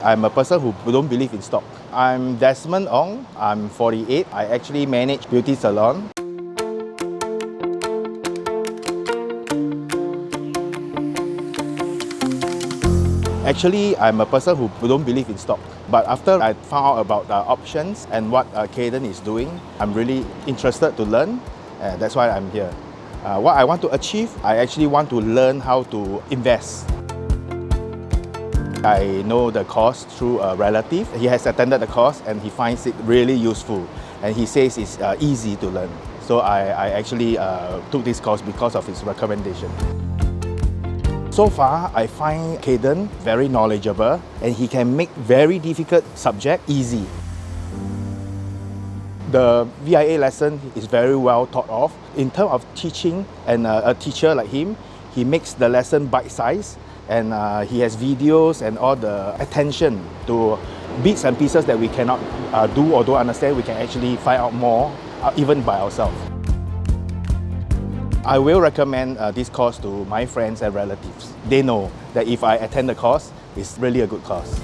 I'm a person who don't believe in stock. I'm Desmond Ong. I'm 48. I actually manage beauty salon. Actually, I'm a person who don't believe in stock. But after I found out about the options and what Cayden is doing, I'm really interested to learn. That's why I'm here. What I want to achieve, I actually want to learn how to invest. I know the course through a relative. He has attended the course and he finds it really useful. And he says it's easy to learn. So I actually took this course because of his recommendation. So far, I find Cayden very knowledgeable and he can make very difficult subject easy. The VIA lesson is very well thought of. In terms of teaching and a teacher like him, he makes the lesson bite-sized and he has videos and all the attention to bits and pieces that we cannot do or don't understand. We can actually find out more even by ourselves. I will recommend this course to my friends and relatives. They know that if I attend the course, it's really a good course.